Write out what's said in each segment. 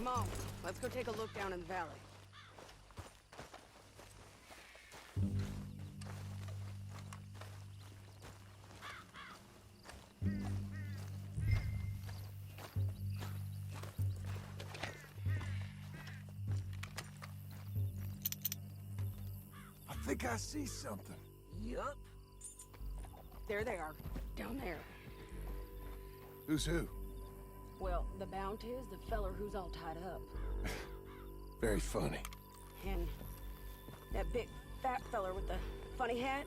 Come on, let's go take a look down in the valley. I think I see something. Yup. There they are, down there. Who's who? Well, the Bounty is the feller who's all tied up. Very funny. And that big fat feller with the funny hat,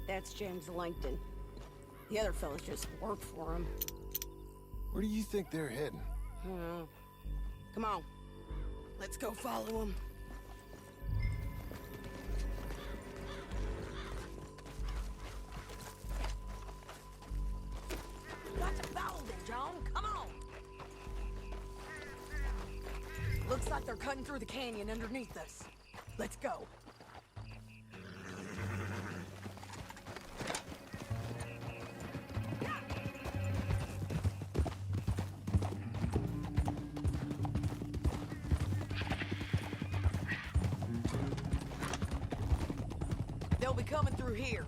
that's James Langton. The other fellas just work for him. Where do you think they're heading? Come on, let's go follow him. Got to follow them, John. Come on. Looks like they're cutting through the canyon underneath us. Let's go. They'll be coming through here.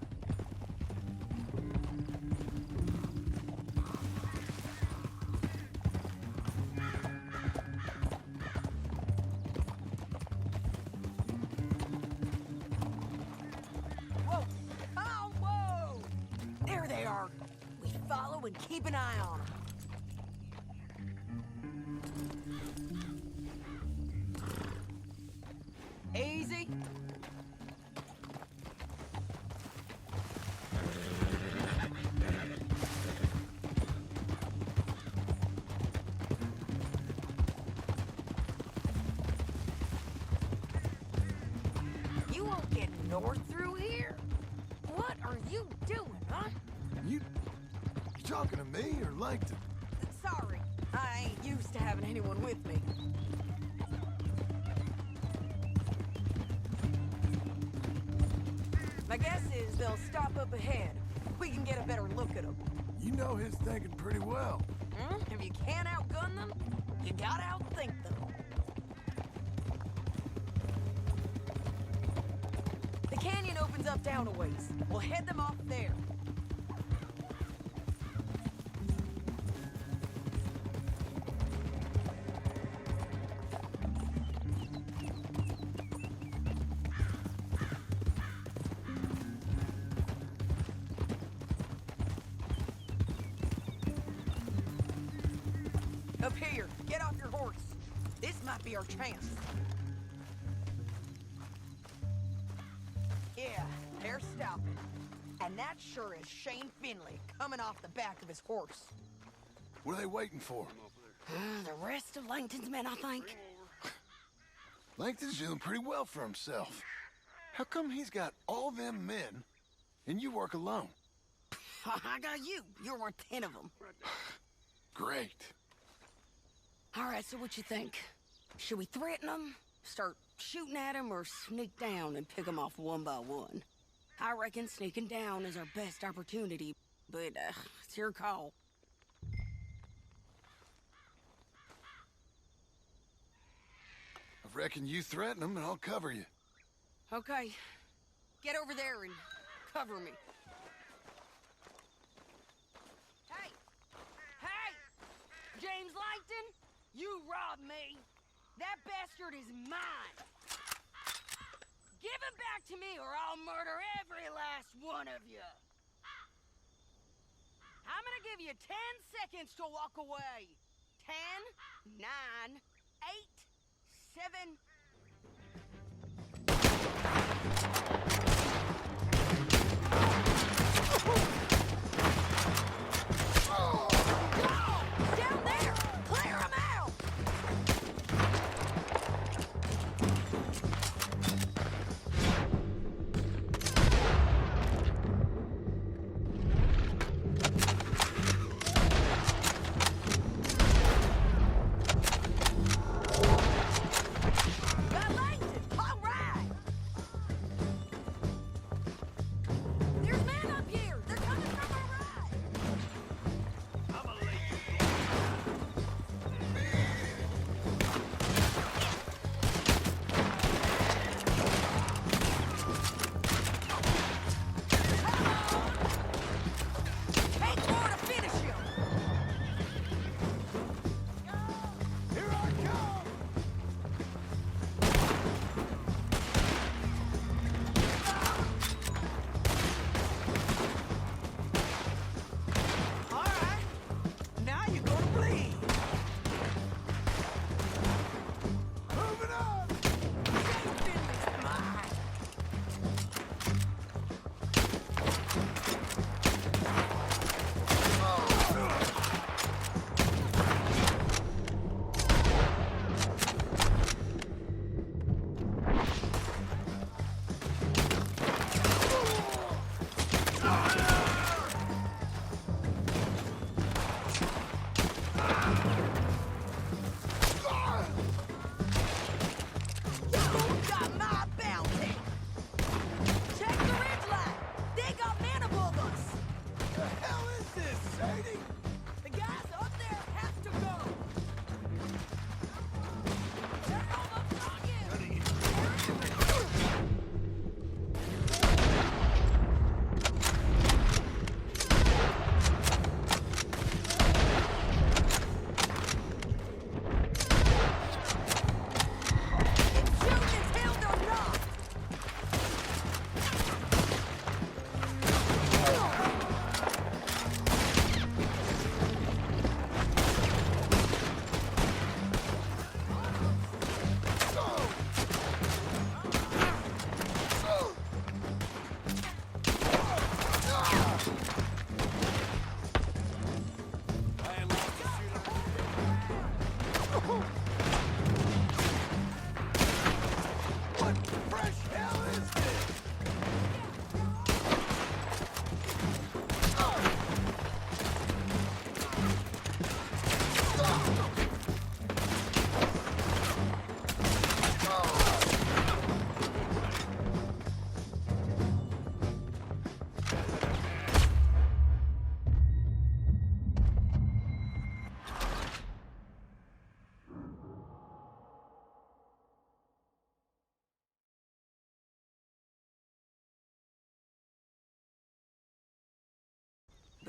Whoa! Oh, whoa! There they are. We follow and keep an eye on them. Easy. You won't get north through here. What are you doing, huh? You talking to me or Langton? Sorry, I ain't used to having anyone with me. My guess is they'll stop up ahead. We can get a better look at them. You know his thinking pretty well. If you can't outgun them, you gotta outthink them. The canyon opens up down a ways. We'll head them off there. Up here, get off your horse. This might be our chance. Yeah, they're stopping. And that sure is Shane Finley coming off the back of his horse. What are they waiting for? The rest of Langton's men, I think. Langton's doing pretty well for himself. How come he's got all them men and you work alone? I got you. You're worth 10 of them. Great. All right, so what you think? Should we threaten them, start shooting at them, or sneak down and pick them off one by one? I reckon sneaking down is our best opportunity, but it's your call. I reckon you threaten them and I'll cover you. Okay, get over there and cover me. Hey! Hey! James Langton, you robbed me. That bastard is mine. Give him back to me or I'll murder every last one of you. I'm gonna give you 10 seconds to walk away. 10, 9, 8, 7... Down there! Clear them out!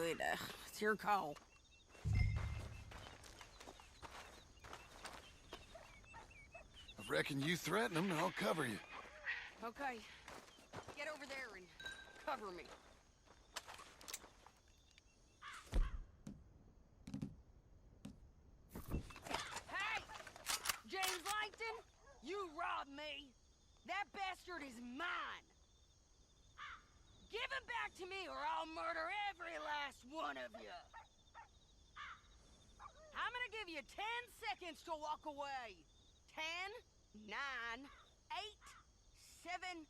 but it's your call. I reckon you threaten them and I'll cover you. Okay, get over there and cover me. Hey! James Langton, you robbed me. That bastard is mine. Give him back to me or I'll murder every last one of you. I'm gonna give you 10 seconds to walk away. 10, 9, 8, 7...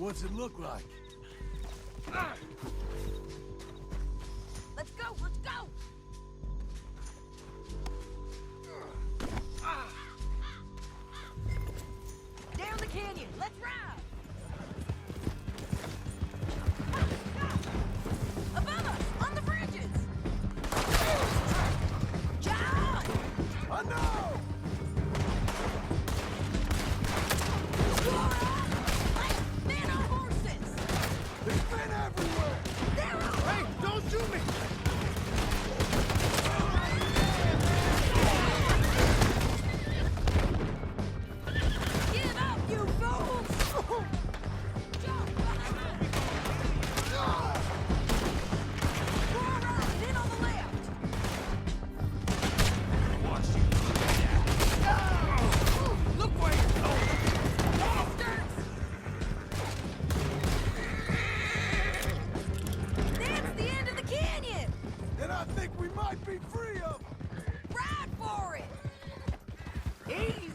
What's it look like? Let's go, let's go! Down the canyon, let's ride! Above us, on the bridges! John! I know! Men on horses! There's men everywhere! They're all... Hey, don't shoot me! Give up, you fools! Jump! Go around and in on the left! Watch you. Look where you're going! Bastards! That's the end of the canyon! And I think we might be free of them! Ride for it! Easy!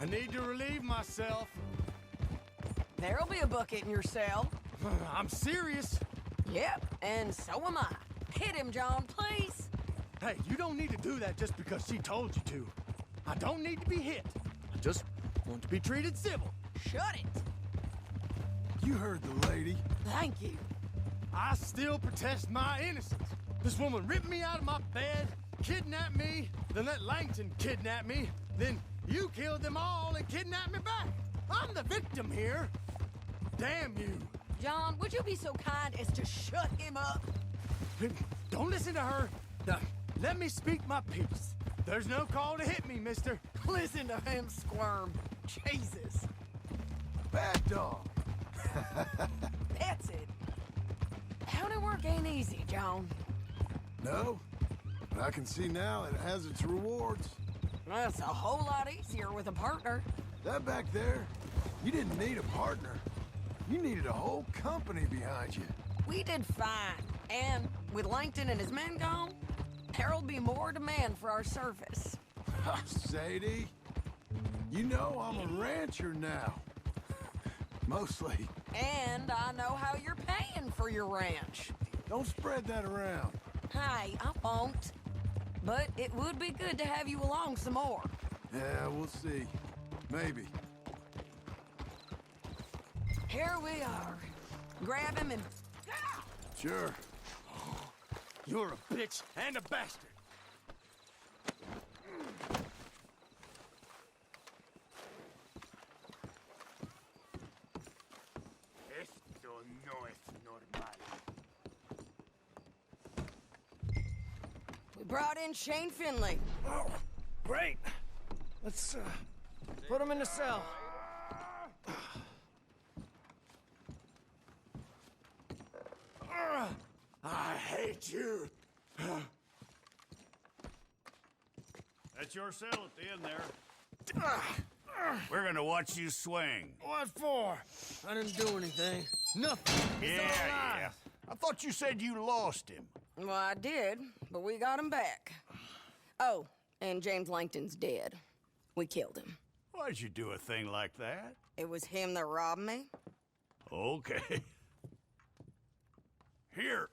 I need to relieve myself. There'll be a bucket in your cell. I'm serious. Yep, and so am I. Hit him, John, please. Hey, you don't need to do that just because she told you to. I don't need to be hit. I just want to be treated civil. Shut it. You heard the lady. Thank you. I still protest my innocence. This woman ripped me out of my bed, kidnapped me, then let Langton kidnap me, then you killed them all and kidnapped me back. I'm the victim here. Damn you. John, would you be so kind as to shut him up? Don't listen to her. Now, let me speak my piece. There's no call to hit me, mister. Listen to him squirm. Jesus. Bad dog. That's it. County work ain't easy, John. No, but I can see now it has its rewards. That's a whole lot easier with a partner. That back there, you didn't need a partner. You needed a whole company behind you. We did fine. And with Langton and his men gone, there'll be more demand for our service. Sadie, you know I'm a rancher now. Mostly. And I know how you're paying for your ranch. Don't spread that around. Hey, I won't. But it would be good to have you along some more. Yeah, we'll see. Maybe. Here we are. Grab him and... Sure. You're a bitch and a bastard. Esto no es normal. We brought in Shane Finley. Oh, great. Let's put him in the cell. I hate you. That's your cell at the end there. We're gonna watch you swing. What for? I didn't do anything. Nothing. It's all lies. I thought you said you lost him. Well, I did, but we got him back. Oh, and James Langton's dead. We killed him. Why'd you do a thing like that? It was him that robbed me. Okay. Here.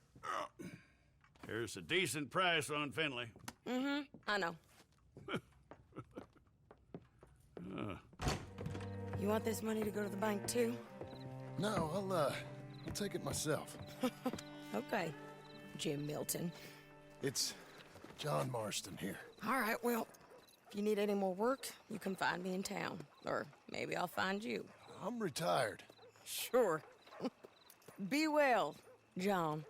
Here's a decent price on Finley. Mm-hmm, I know. You want this money to go to the bank, too? No, I'll take it myself. Okay, Jim Milton. It's John Marston here. All right, well, if you need any more work, you can find me in town. Or maybe I'll find you. I'm retired. Sure. Be well, John.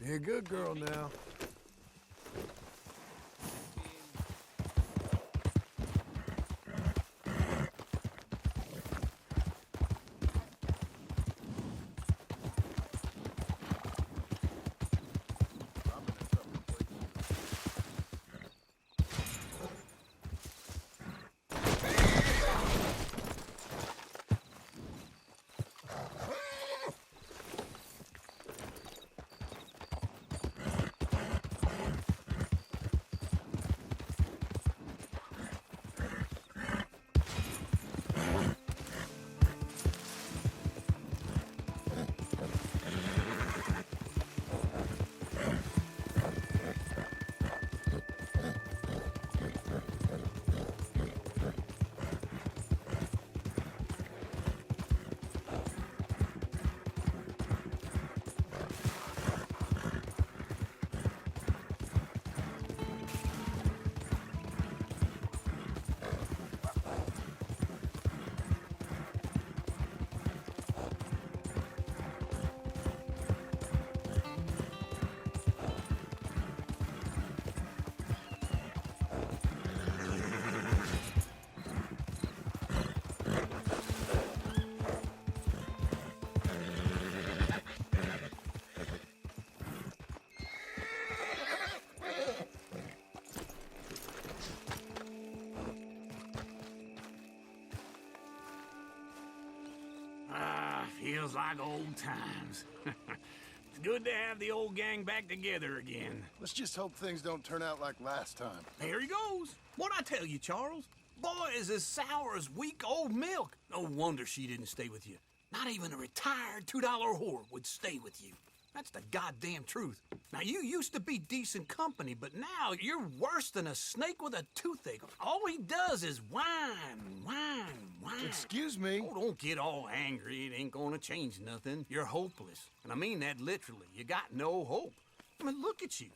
Be a good girl now. Feels like old times. It's good to have the old gang back together again. Let's just hope things don't turn out like last time. There he goes. What'd I tell you, Charles? Boy is as sour as week-old milk. No wonder she didn't stay with you. Not even a retired $2 whore would stay with you. That's the goddamn truth. Now, you used to be decent company, but now you're worse than a snake with a toothache. All he does is whine, whine, whine. Excuse me? Oh, don't get all angry. It ain't gonna change nothing. You're hopeless. And I mean that literally. You got no hope. I mean, look at you.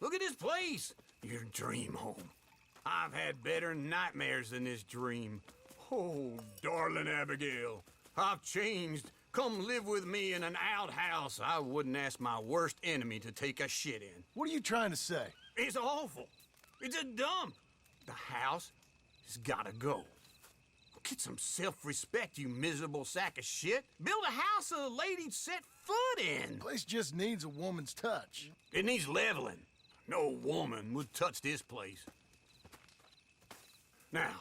Look at this place. Your dream home. I've had better nightmares than this dream. Oh, darling Abigail, I've changed. Come live with me in an outhouse I wouldn't ask my worst enemy to take a shit in. What are you trying to say? It's awful. It's a dump. The house has gotta go. Get some self-respect, you miserable sack of shit. Build a house a lady'd set foot in. The place just needs a woman's touch. It needs leveling. No woman would touch this place. Now,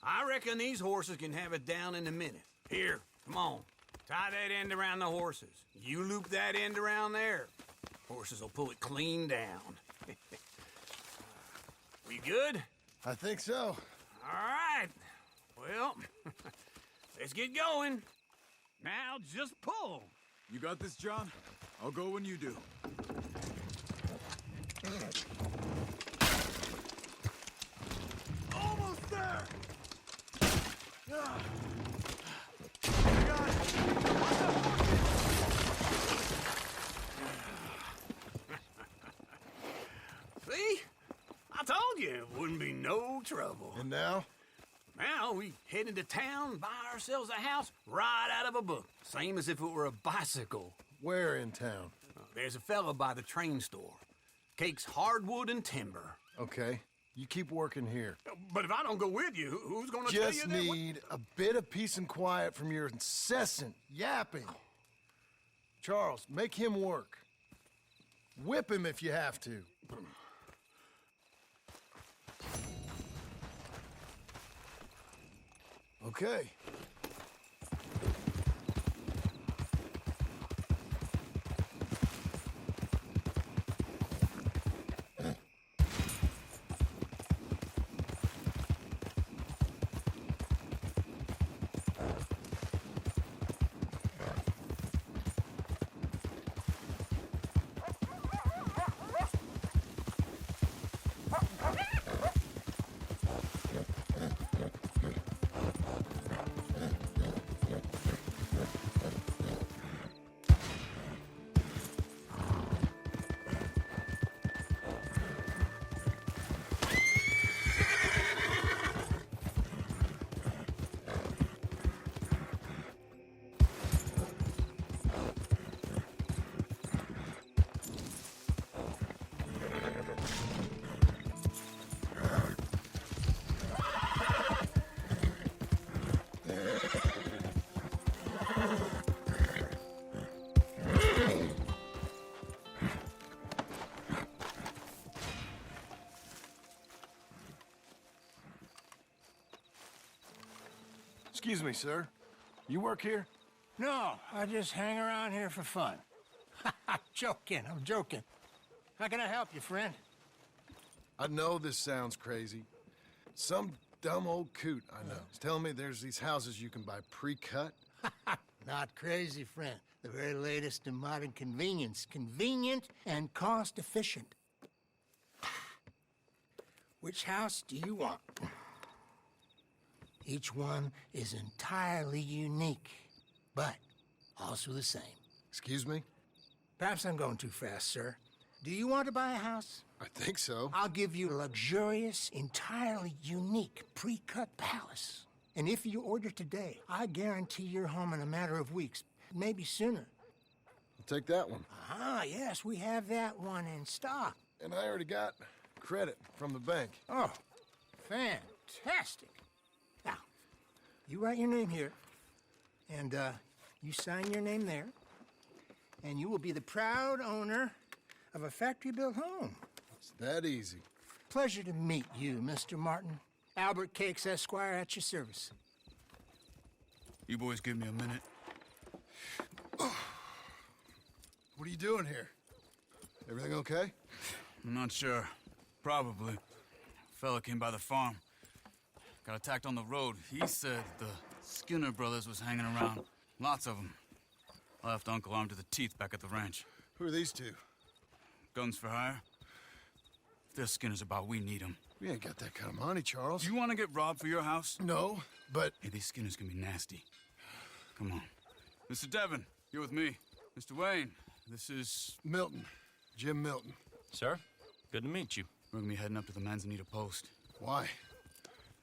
I reckon these horses can have it down in a minute. Here, come on. Tie that end around the horses. You loop that end around there. Horses will pull it clean down. We good? I think so. All right. Well, let's get going. Now just pull. You got this, John? I'll go when you do. Almost there! I got it! See? I told you it wouldn't be no trouble. And now? Now we head into town, buy ourselves a house right out of a book. Same as if it were a bicycle. Where in town? There's a fella by the train store. Cakes hardwood and timber. Okay, you keep working here. But if I don't go with you, who's gonna tell you Just that? need a bit of peace and quiet from your incessant yapping. Charles, make him work. Whip him if you have to. Okay. Excuse me, sir. You work here? No, I just hang around here for fun. I'm joking. How can I help you, friend? I know this sounds crazy. Some dumb old coot I know is telling me there's these houses you can buy pre-cut. Not crazy, friend. The very latest in modern convenience. Convenient and cost-efficient. Which house do you want? Each one is entirely unique, but also the same. Excuse me? Perhaps I'm going too fast, sir. Do you want to buy a house? I think so. I'll give you a luxurious, entirely unique pre-cut palace. And if you order today, I guarantee you're home in a matter of weeks, maybe sooner. I'll take that one. Ah, yes, we have that one in stock. And I already got credit from the bank. Oh, fantastic. Now, you write your name here, and you sign your name there, and you will be the proud owner of a factory-built home. It's that easy. Pleasure to meet you, Mr. Martin. Albert Cakes, Esquire, at your service. You boys give me a minute. What are you doing here? Everything okay? I'm not sure. Probably. Fella came by the farm. Got attacked on the road. He said the Skinner brothers was hanging around. Lots of them. I left Uncle armed to the teeth back at the ranch. Who are these two? Guns for hire? If they're Skinner's about, we need them. We ain't got that kind of money, Charles. Do you want to get robbed for your house? No, but... Hey, these Skinners can be nasty. Come on. Mr. Devon, you're with me. Mr. Wayne, this is... Milton. Jim Milton. Sir, good to meet you. We're gonna be heading up to the Manzanita post. Why?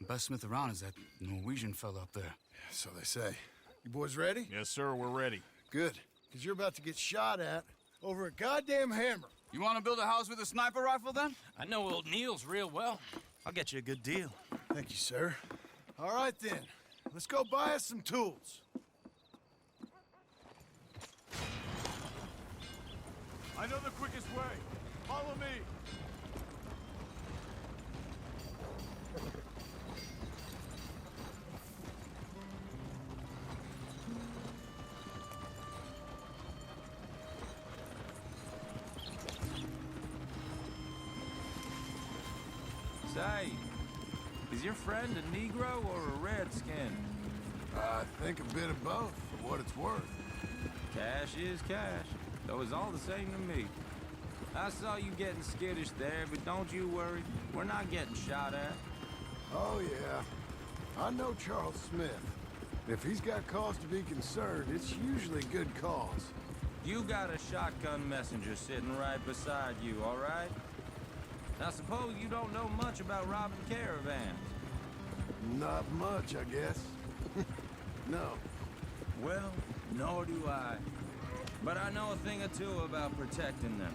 The best smith around is that Norwegian fella up there. So they say. You boys ready? Yes, sir, we're ready. Good. Because you're about to get shot at over a goddamn hammer. You want to build a house with a sniper rifle, then? I know old Niels real well. I'll get you a good deal. Thank you, sir. All right, then. Let's go buy us some tools. I know the quickest way. Follow me. Say, is your friend a Negro or a Redskin? I think a bit of both, for what it's worth. Cash is cash, though it's all the same to me. I saw you getting skittish there, but don't you worry. We're not getting shot at. Oh, yeah. I know Charles Smith. If he's got cause to be concerned, it's usually good cause. You got a shotgun messenger sitting right beside you, all right? Now, suppose you don't know much about robbing caravans. Not much, I guess. No. Well, nor do I. But I know a thing or two about protecting them.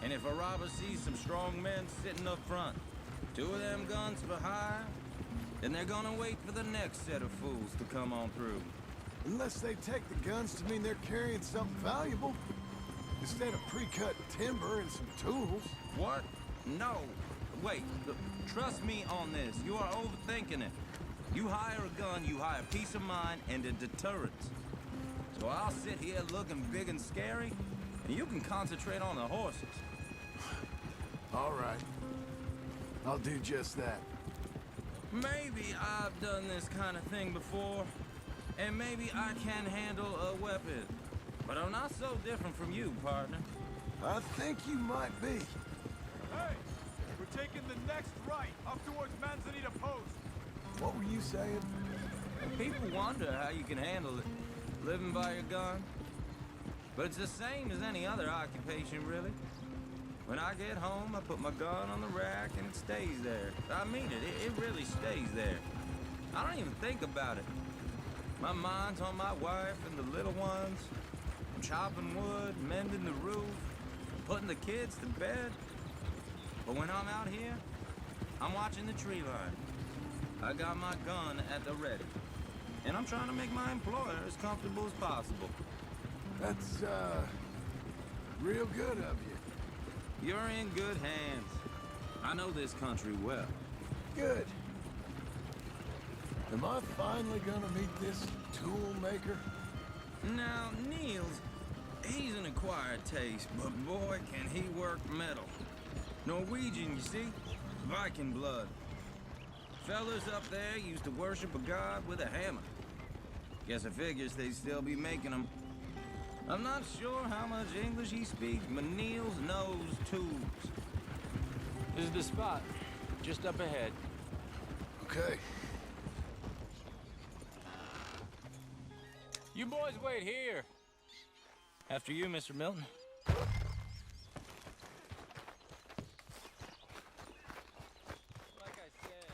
And if a robber sees some strong men sitting up front, 2 of them guns for hire, then they're gonna wait for the next set of fools to come on through. Unless they take the guns to mean they're carrying something valuable. Instead of pre-cut timber and some tools. What? No. Wait, look, trust me on this. You are overthinking it. You hire a gun, you hire peace of mind and a deterrence. So I'll sit here looking big and scary, and you can concentrate on the horses. All right. I'll do just that. Maybe I've done this kind of thing before, and maybe I can handle a weapon. But I'm not so different from you, partner. I think you might be. Hey, we're taking the next right up towards Manzanita Post. What were you saying? People wonder how you can handle it, living by your gun. But it's the same as any other occupation, really. When I get home, I put my gun on the rack and it stays there. I mean it, it really stays there. I don't even think about it. My mind's on my wife and the little ones. I'm chopping wood, mending the roof, putting the kids to bed. But when I'm out here, I'm watching the tree line. I got my gun at the ready. And I'm trying to make my employer as comfortable as possible. That's, real good of you. You're in good hands. I know this country well. Good. Am I finally gonna meet this tool maker? Now, Niels, he's an acquired taste, but boy, can he work metal. Norwegian, you see? Viking blood. Fellas up there used to worship a god with a hammer. Guess I figures they'd still be making them. I'm not sure how much English he speaks, but Niels knows tools. This is the spot, just up ahead. Okay. You boys wait here. After you, Mr. Milton. Like I said,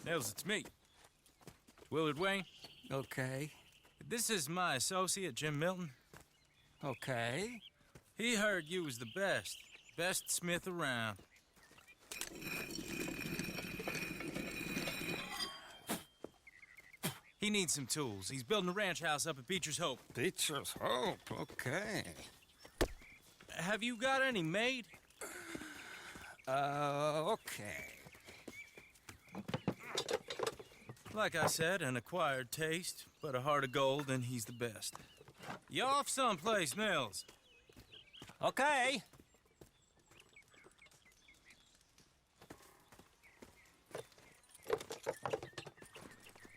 Nils, it's me. Willard Wayne. Okay. This is my associate, Jim Milton. Okay. He heard you was the best smith around. He needs some tools. He's building a ranch house up at Beecher's Hope. Beecher's Hope, okay. Have you got any made? Okay. Like I said, an acquired taste, but a heart of gold, and he's the best. You off someplace, Mills? Okay.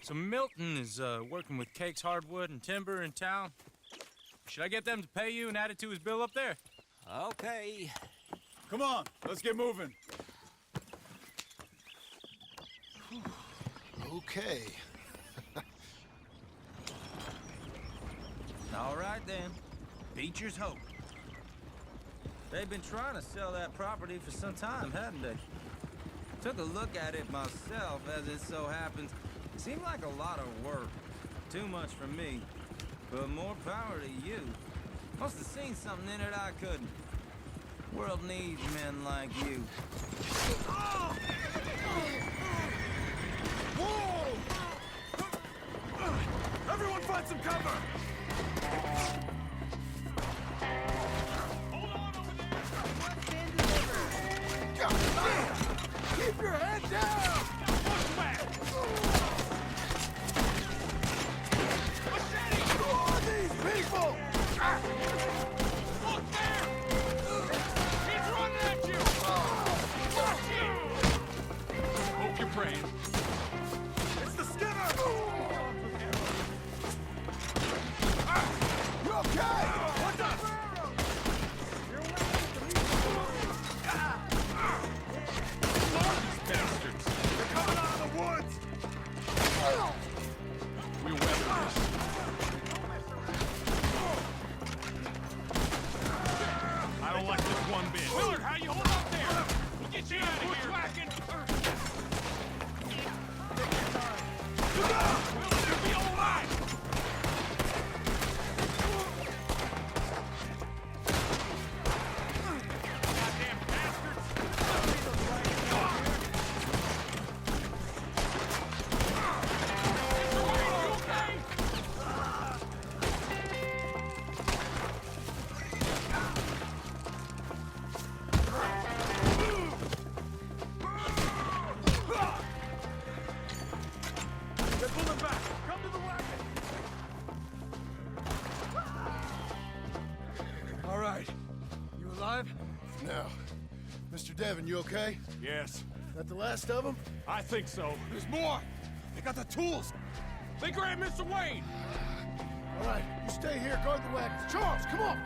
So Milton is working with Cake's Hardwood and Timber in town. Should I get them to pay you and add it to his bill up there? Okay. Come on, let's get moving. Okay. All right, then. Beecher's hope. They've been trying to sell that property for some time, hadn't they? Took a look at it myself, as it so happens. Seemed like a lot of work. Too much for me. But more power to you. Must have seen something in it I couldn't. World needs men like you. Whoa! Everyone find some cover! Hold on over there! What's been delivered? God damn! Keep your head down! Push back! Machete! Who are these people? Look there! He's running at you! Hope you're praying. It's the Skinner! You okay? What's up? Bastards. They're coming out of the woods! We weather this. I don't like this one bit. Willard, how you hold up there? We'll get you out of here. Willard, you'll be all right. Goddamn bastards. They're pulling back! Come to the wagon! All right. You alive? No. Mr. Devon, you okay? Yes, That the last of them? I think so. There's more! They got the tools! They grabbed Mr. Wayne. All right, you stay here, guard the wagons. Charles, come on!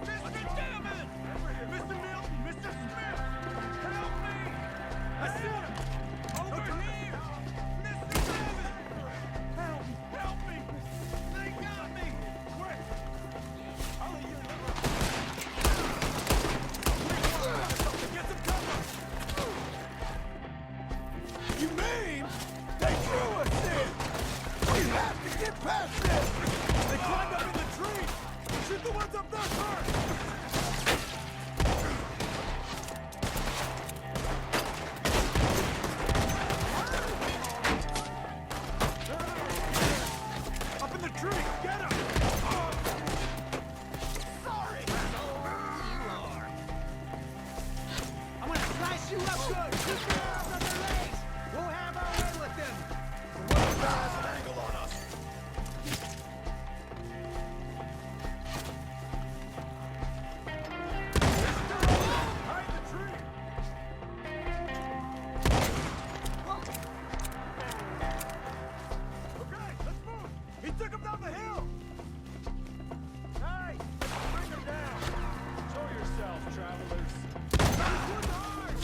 Mr. Devon! Mr. Milton! Mr. Smith! Help me! I see him! Over here! Mr. Devon! Help! Help me! They got me! Quick! I'll let you get some cover! You mean they threw us in? We have to get past this! They climbed up in the tree! Shoot the ones up there first! Up in the tree! Get him! Sorry! You are. I'm gonna slice you up good! Keep your arms on their legs! We'll have our way with them! One guy has an angle on us. Hide the tree! Okay, let's move! He took him down the hill! Hey! Bring him down! Show yourself, travelers! These woods are ours!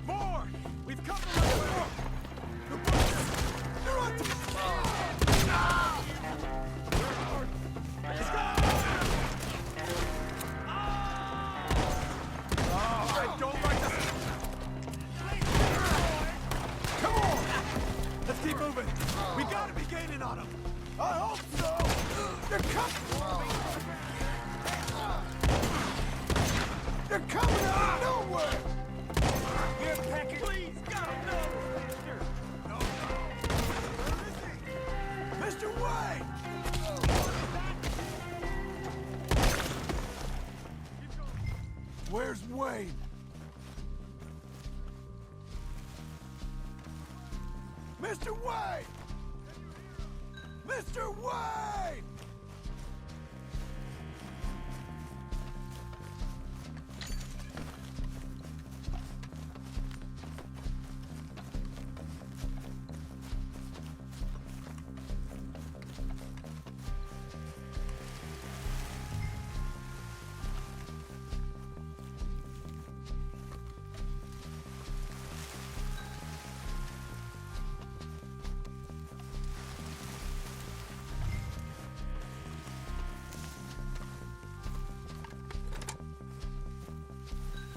More! We've come the right way! The bushes! They're on to... Let's go! Oh, I don't like this! Come on! Let's keep moving! We gotta be gaining on them! I hope so! They're coming! They're coming out of nowhere! Here, Packard! Please, God, no! No, no! Where is he? Mr. Wayne! Where's Wayne? Mr. Wayne! Mr. Wayne!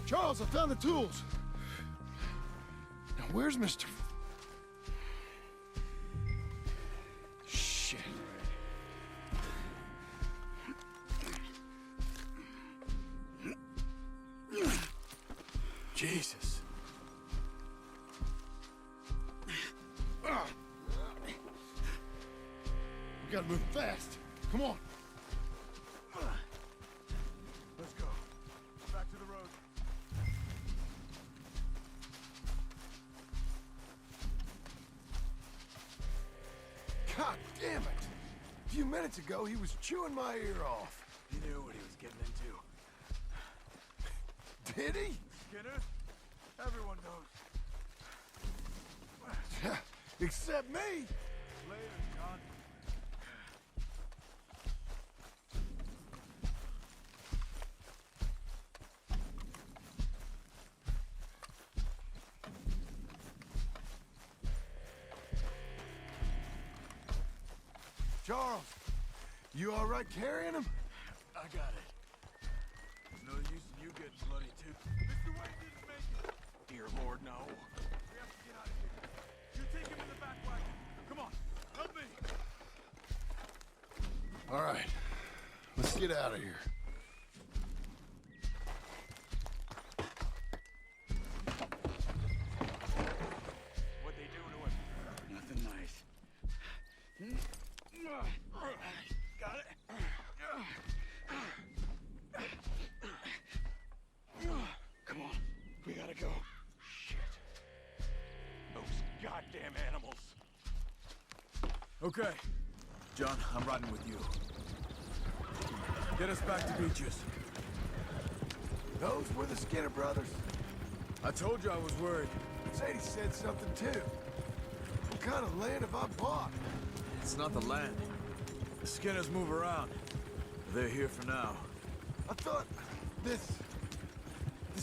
Charles, I found the tools. Now, where's Mr. Shit. Jesus. We gotta move fast. Come on. Let's go. Back to the road. God damn it! A few minutes ago, he was chewing my ear off. He knew what he was getting into. Did he? Skinner? Everyone knows. Except me! Later, John. Charles, you all right carrying him? I got it. There's no use in you getting bloody, too. Mr. Wayne didn't make it. Dear Lord, no. We have to get out of here. You take him in the back wagon. Come on, help me. All right, let's get out of here. What'd they do to him? Nothing nice. Got it? Come on, we gotta go. Shit. Those goddamn animals. Okay. John, I'm riding with you. Get us back to Beaches. Those were the Skinner brothers. I told you I was worried. Sadie said something too. What kind of land have I bought? It's not the land. The Skinners move around. They're here for now. I thought this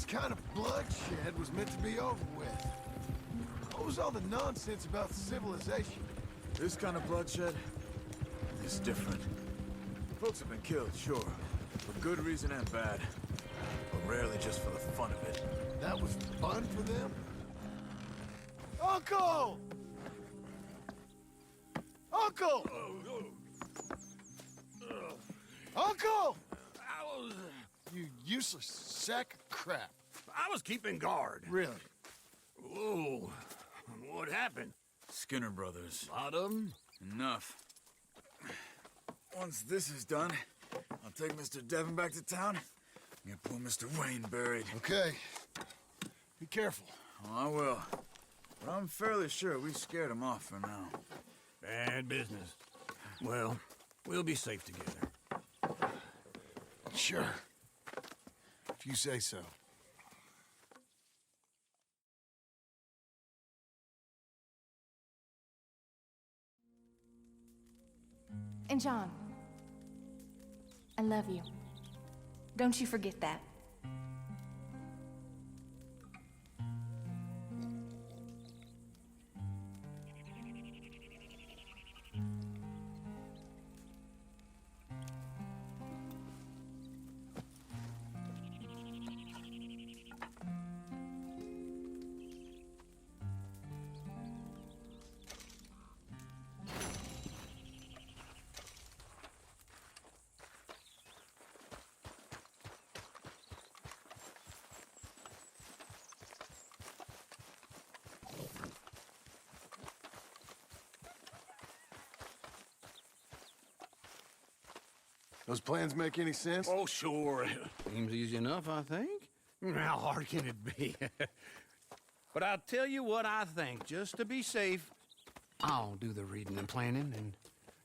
kind of bloodshed was meant to be over with. What was all the nonsense about civilization? This kind of bloodshed is different. Folks have been killed, sure. For good reason and bad. But rarely just for the fun of it. That was fun for them? Uncle! Uncle! Uncle! You useless sack of crap. I was keeping guard. Really? Whoa. What happened? Skinner brothers. Lot of them? Enough. Once this is done, I'll take Mr. Devon back to town and get poor Mr. Wayne buried. Okay. Be careful. Oh, I will. But I'm fairly sure we scared him off for now. Bad business. Well, we'll be safe together. Sure. If you say so. And John, I love you. Don't you forget that. Those plans make any sense? Oh, sure. Seems easy enough, I think. How hard can it be? But I'll tell you what I think, just to be safe. I'll do the reading and planning, and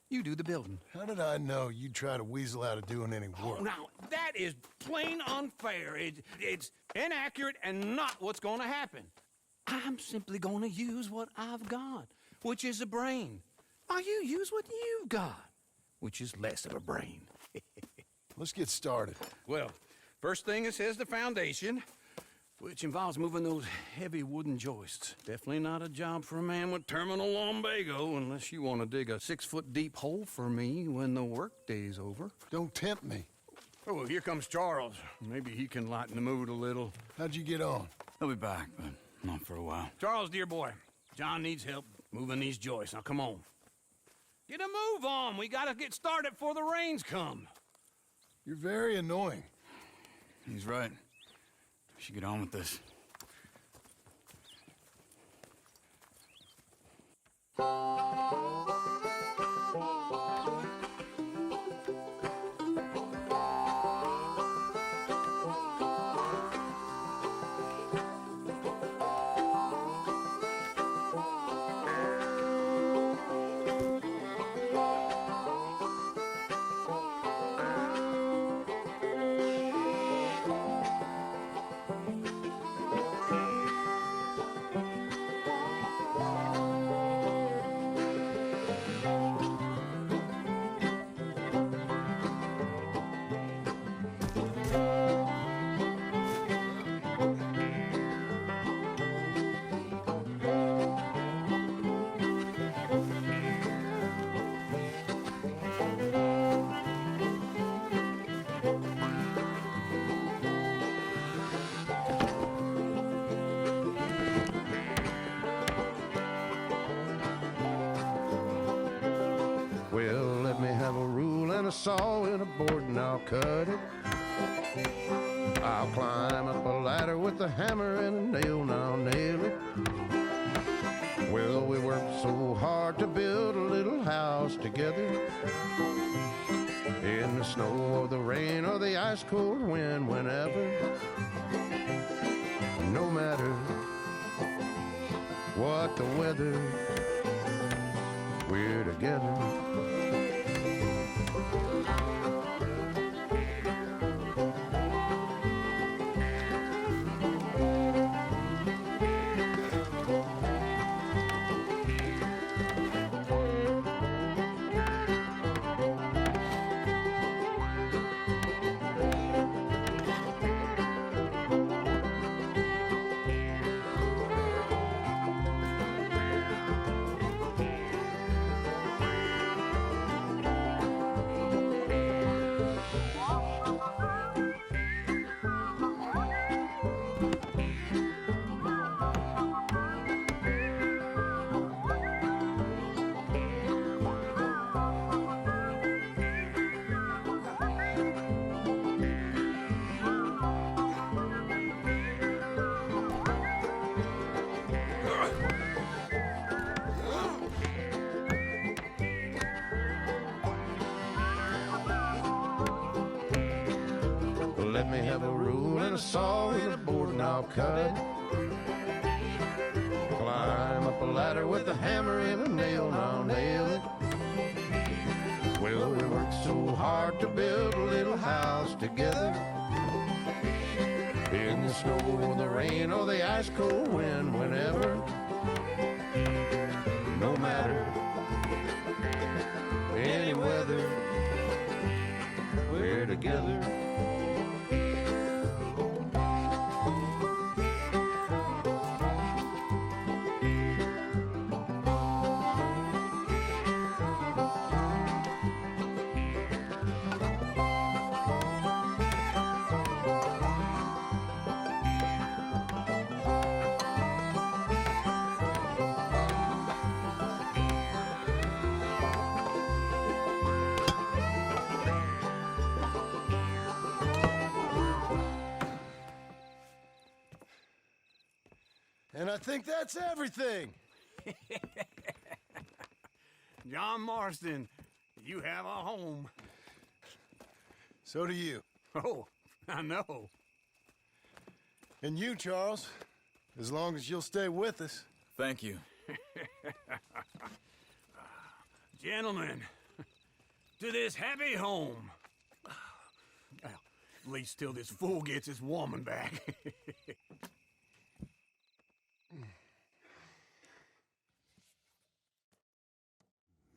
you do the building. How did I know you'd try to weasel out of doing any work? Oh, now, that is plain unfair. It's inaccurate and not what's going to happen. I'm simply going to use what I've got, which is a brain. While you use what you've got, which is less of a brain. Let's get started. Well, first thing it says the foundation, which involves moving those heavy wooden joists. Definitely not a job for a man with terminal lumbago, unless you want to dig a 6-foot deep hole for me when the workday's over. Don't tempt me. Oh, well, here comes Charles. Maybe he can lighten the mood a little. How'd you get on? He'll be back, but not for a while. Charles, dear boy, John needs help moving these joists. Now, come on. Get a move on. We gotta get started before the rains come. You're very annoying. He's right. We should get on with this. Well, let me have a rule and a saw and a board and I'll cut it. I'll climb up a ladder with a hammer and a nail and I'll nail it. Well, we worked so hard to build a little house together. In the snow or the rain or the ice cold wind, whenever. No matter what the weather, we're together. Let me have a rule and a saw and a board and I'll cut it. Climb up a ladder with a hammer and a nail and I'll nail it. Well, we worked so hard to build a little house together. In the snow or the rain or the ice cold wind, whenever. No matter any weather, we're together. And I think that's everything. John Marston, you have a home. So do you. Oh, I know. And you, Charles, as long as you'll stay with us. Thank you. Gentlemen, to this happy home. Well, at least till this fool gets his woman back.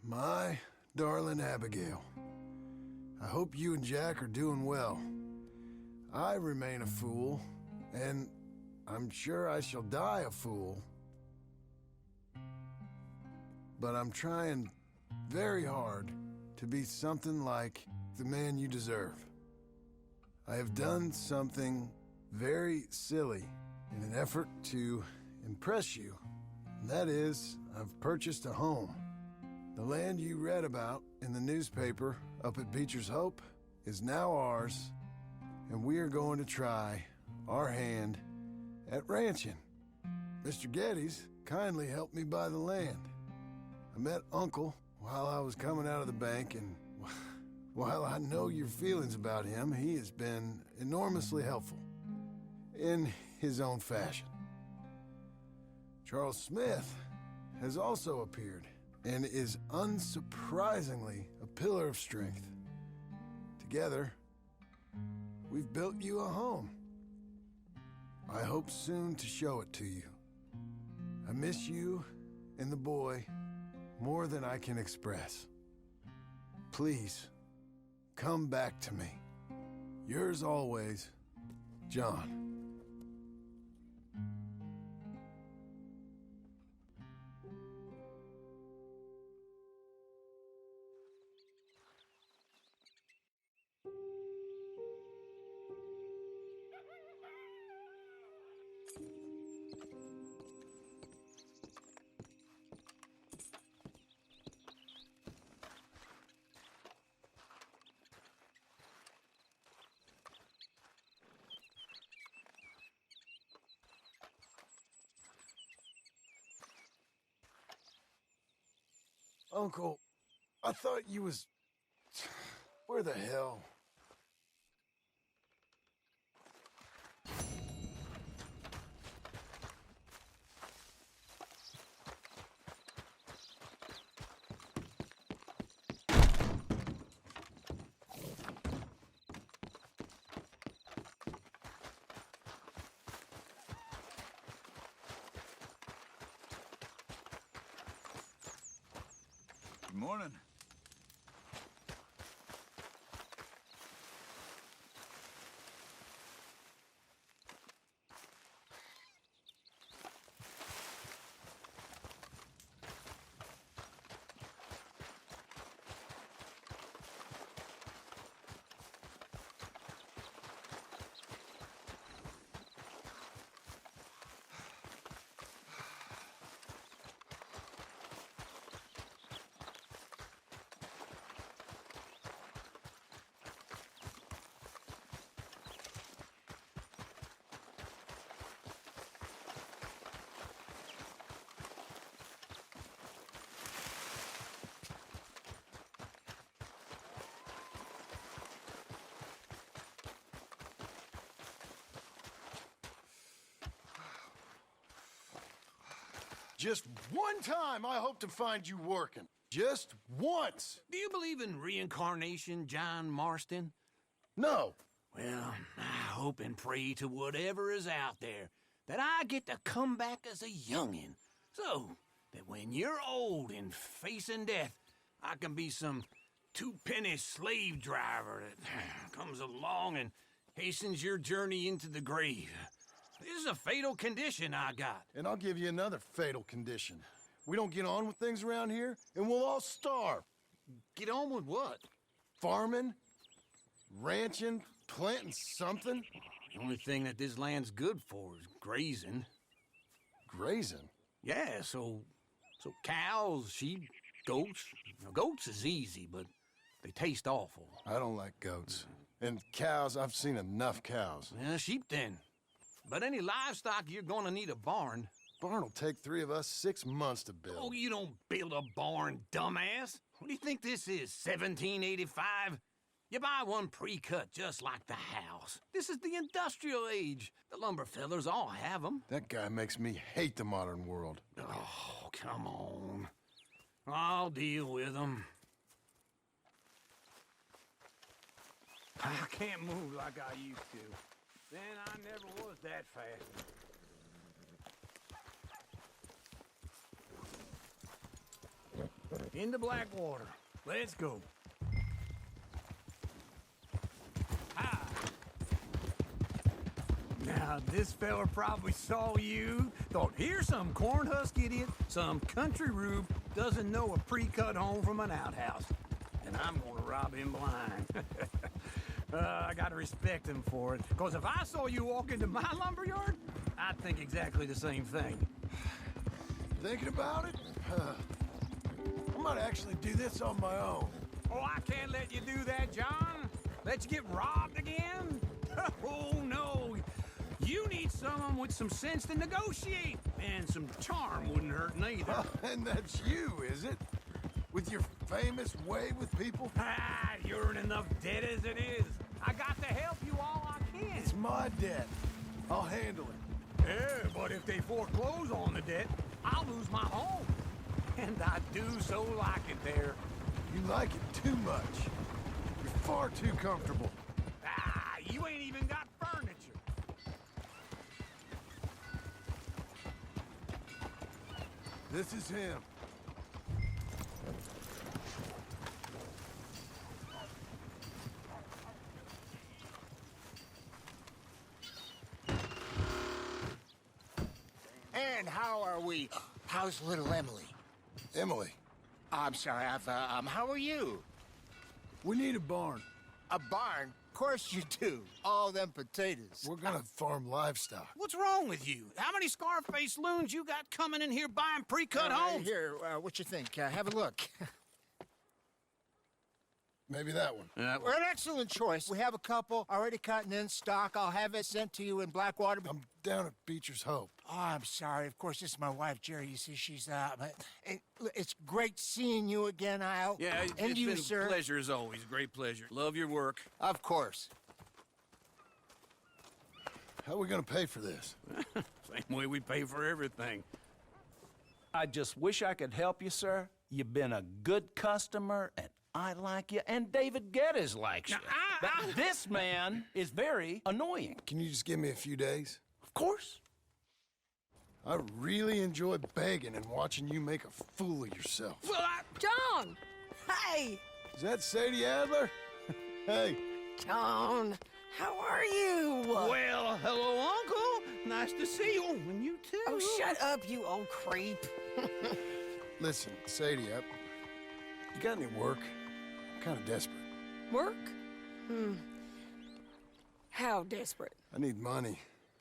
My darling Abigail, I hope you and Jack are doing well. I remain a fool, and I'm sure I shall die a fool. But I'm trying very hard to be something like the man you deserve. I have done something very silly in an effort to impress you. And that is, I've purchased a home. The land you read about in the newspaper up at Beecher's Hope is now ours, and we are going to try our hand at ranching. Mr. Geddes kindly helped me buy the land. I met Uncle while I was coming out of the bank, and while I know your feelings about him, he has been enormously helpful in his own fashion. Charles Smith has also appeared and is unsurprisingly a pillar of strength. Together, we've built you a home. I hope soon to show it to you. I miss you and the boy more than I can express. Please, come back to me. Yours always, John. Uncle, I thought you was... Where the hell? Good morning. Just one time I hope to find you working. Just once. Do you believe in reincarnation, John Marston? No. Well, I hope and pray to whatever is out there that I get to come back as a youngin', so that when you're old and facing death, I can be some two-penny slave driver that comes along and hastens your journey into the grave. This is a fatal condition I got. And I'll give you another fatal condition. We don't get on with things around here, and we'll all starve. Get on with what? Farming, ranching, planting something. The only thing that this land's good for is grazing. Grazing? Yeah, so cows, sheep, goats. Now, goats is easy, but they taste awful. I don't like goats. And cows, I've seen enough cows. Yeah, sheep then. But any livestock, you're gonna need a barn. Barn will take 3 of us 6 months to build. Oh, you don't build a barn, dumbass. What do you think this is, 1785? You buy one pre-cut just like the house. This is the industrial age. The lumber fellers all have them. That guy makes me hate the modern world. Oh, come on. I'll deal with them. I can't move like I used to. Then I never was that fast. Into Blackwater. Let's go. Ah. Now, this fella probably saw you, thought, here's some cornhusk idiot, some country rube, doesn't know a pre-cut home from an outhouse. And I'm gonna rob him blind. I gotta respect him for it, because if I saw you walk into my lumberyard, I'd think exactly the same thing. Thinking about it? I might actually do this on my own. Oh, I can't let you do that, John. Let you get robbed again? Oh, no. You need someone with some sense to negotiate, and some charm wouldn't hurt neither. And that's you, is it? With your famous way with people? Ah, you're in enough debt as it is. I got to help you all I can. It's my debt. I'll handle it. Yeah, but if they foreclose on the debt, I'll lose my home. And I do so like it there. You like it too much. You're far too comfortable. Ah, you ain't even got furniture. This is him. And how are we? How's little Emily? Emily, I'm sorry, how are you? we need a barn. A barn? Of course you do. All them potatoes. We're gonna farm livestock. What's wrong with you? How many Scarface loons you got coming in here buying pre-cut homes? Here, what you think? Have a look. Maybe that one. Well, an excellent choice. We have a couple already cut and in stock. I'll have it sent to you in Blackwater. I'm down at Beecher's Hope. Oh, I'm sorry. Of course, this is my wife, Jerry. You see, she's it's great seeing you again, Al. Yeah, and it's you, been sir. a pleasure as always. Great pleasure. Love your work. Of course. How are we gonna pay for this? Same way we pay for everything. I just wish I could help you, sir. You've been a good customer, and I like you, and David Geddes likes you. But this man is very annoying. Can you just give me a few days? Of course. I really enjoy begging and watching you make a fool of yourself. Well, John! Hey! Is that Sadie Adler? Hey. John, how are you? well, hello, Uncle. Nice to see you. And you too. Oh, shut up, you old creep. Listen, Sadie, you got any work? I'm kind of desperate. Work? How desperate? I need money.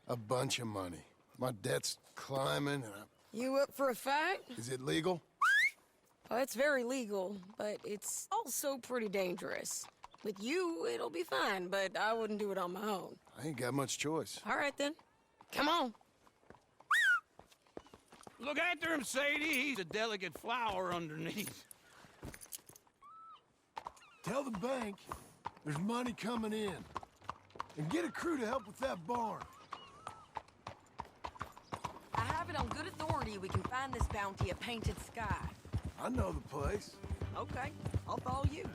A bunch of money. My debt's climbing, and You up for a fight? Is it legal? Well, it's very legal, but it's also pretty dangerous. With you, it'll be fine, but I wouldn't do it on my own. I ain't got much choice. All right, then. Come on. Look after him, Sadie. He's a delicate flower underneath. Tell the bank there's money coming in. And get a crew to help with that barn. I have it on good authority we can find this bounty at Painted Sky. I know the place. Okay, I'll follow you.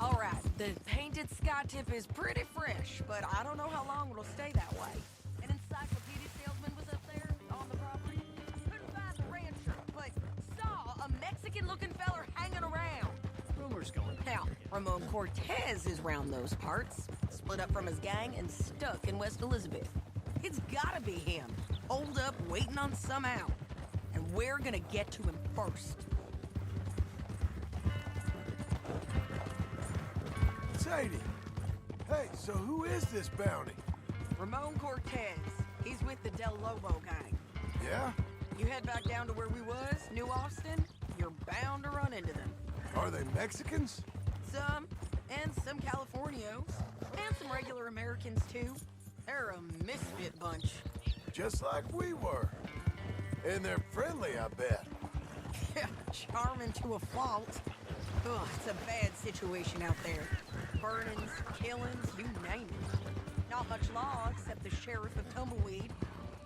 All right, the Painted Sky tip is pretty fresh, but I don't know how long it'll stay that way. An encyclopedia salesman was up there on the property. Couldn't find the rancher, but saw a Mexican-looking feller hanging around. Rumors going. Now, Ramon Cortez is round those parts, split up from his gang and stuck in West Elizabeth. It's gotta be him, holed up, waiting on some out. And we're gonna get to him first. Sadie. Hey, so who is this bounty? Ramon Cortez. He's with the Del Lobo gang. Yeah? You head back down to where we was, New Austin, you're bound to run into them. Are they Mexicans? Some, and some Californios, and some regular Americans too. They're a misfit bunch. Just like we were. And they're friendly, I bet. Yeah, charming to a fault. Ugh, it's a bad situation out there. Burnings, killings, you name it. Not much law except the sheriff of Tumbleweed.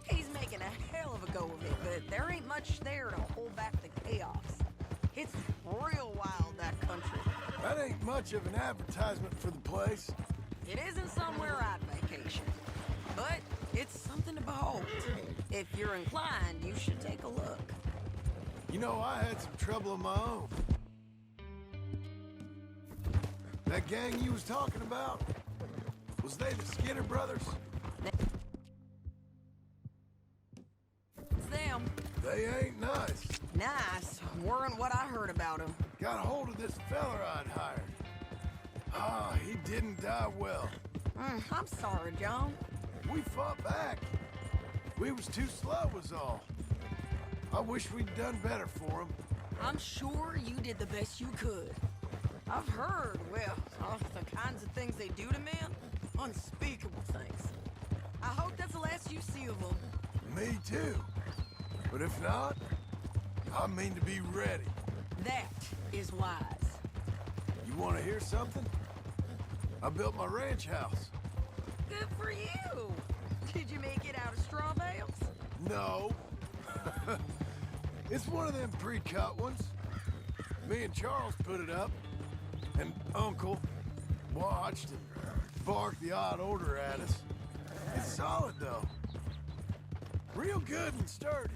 He's making a hell of a go of it, but there ain't much there to hold back the chaos. It's real wild, that country. That ain't much of an advertisement for the place. It isn't somewhere I'd vacation, but it's something to behold. If you're inclined, you should take a look. You know, I had some trouble of my own. That gang you was talking about, was they the Skinner brothers? It's them. They ain't nice. Nice. Weren't what I heard about them. Got a hold of this feller I'd hired. Ah, he didn't die well. I'm sorry, John. We fought back. We was too slow was all. I wish we'd done better for him. I'm sure you did the best you could. I've heard, well, the kinds of things they do to men. Unspeakable things. I hope that's the last you see of them. Me too. But if not, I mean to be ready. That is wise. You want to hear something? I built my ranch house. Good for you. Did you make it out of straw bales? No. It's one of them pre-cut ones. Me and Charles put it up, and Uncle watched and barked the odd order at us. It's solid, though. Real good and sturdy.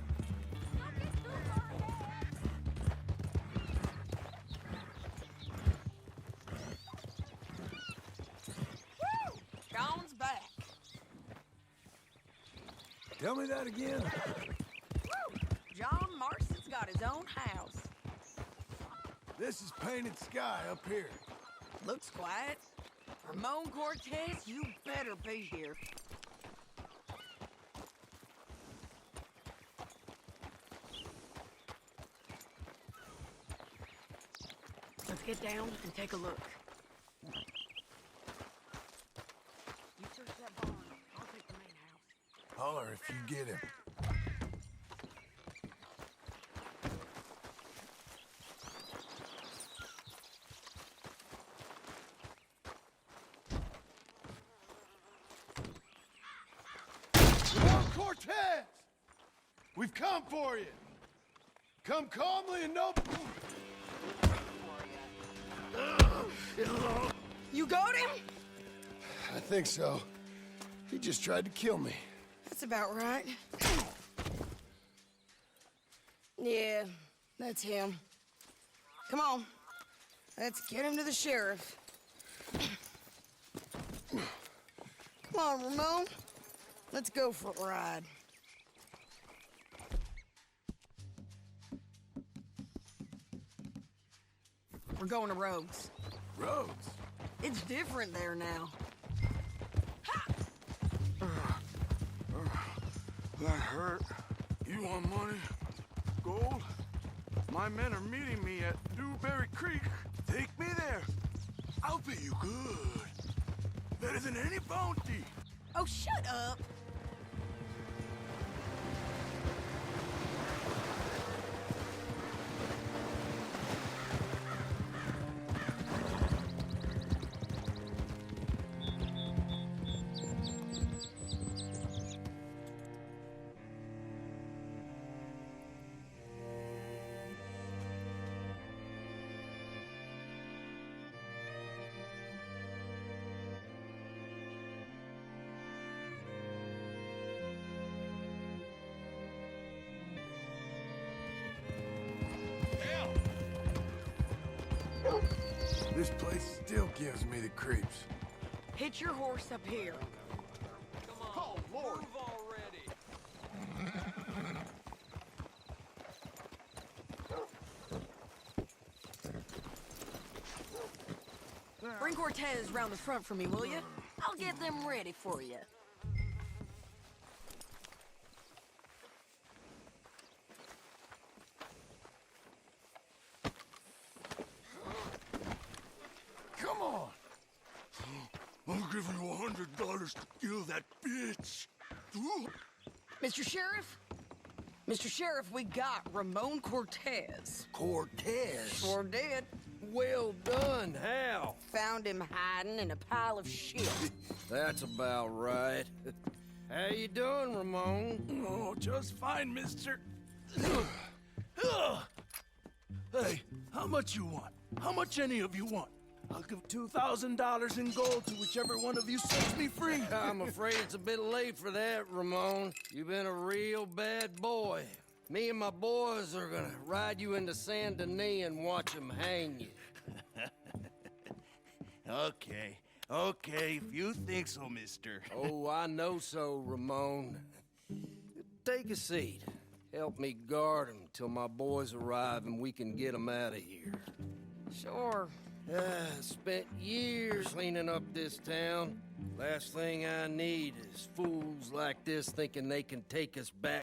Woo! John's back. Tell me that again. Woo! John Marston's got his own house. This is painted sky up here. Looks quiet. Ramon Cortez, you better be here. Let's get down and take a look. You search that barn. I'll take the main house. Holler if you get him. Cortez! We've come for you. Come calmly and no... You got him? I think so. He just tried to kill me. That's about right. Yeah, that's him. Come on. Let's get him to the sheriff. Come on, Ramon. Let's go for a ride. We're going to Rogues. Rogues? It's different there now. That hurt. You want money? Gold? My men are meeting me at Dewberry Creek. Take me there. I'll pay you good. Better than any bounty. Oh, shut up. This place still gives me the creeps. Hitch your horse up here. Come on, Lord. Move already. Bring Cortez round the front for me, will you? I'll get them ready for you. Come on. I'm giving you $100 to kill that bitch. Mr. Sheriff? Mr. Sheriff, we got Ramon Cortez. Cortez? Sure did. Well done. How? Found him hiding in a pile of shit. That's about right. How you doing, Ramon? Oh, just fine, mister. Hey, how much you want? How much any of you want? I'll give $2,000 in gold to whichever one of you sets me free. I'm afraid it's a bit late for that, Ramon. You've been a real bad boy. Me and my boys are gonna ride you into Saint Denis and watch them hang you. Okay, if you think so, mister. Oh, I know so, Ramon. Take a seat. Help me guard them till my boys arrive and we can get them out of here. Sure. Spent years cleaning up this town. Last thing I need is fools like this thinking they can take us back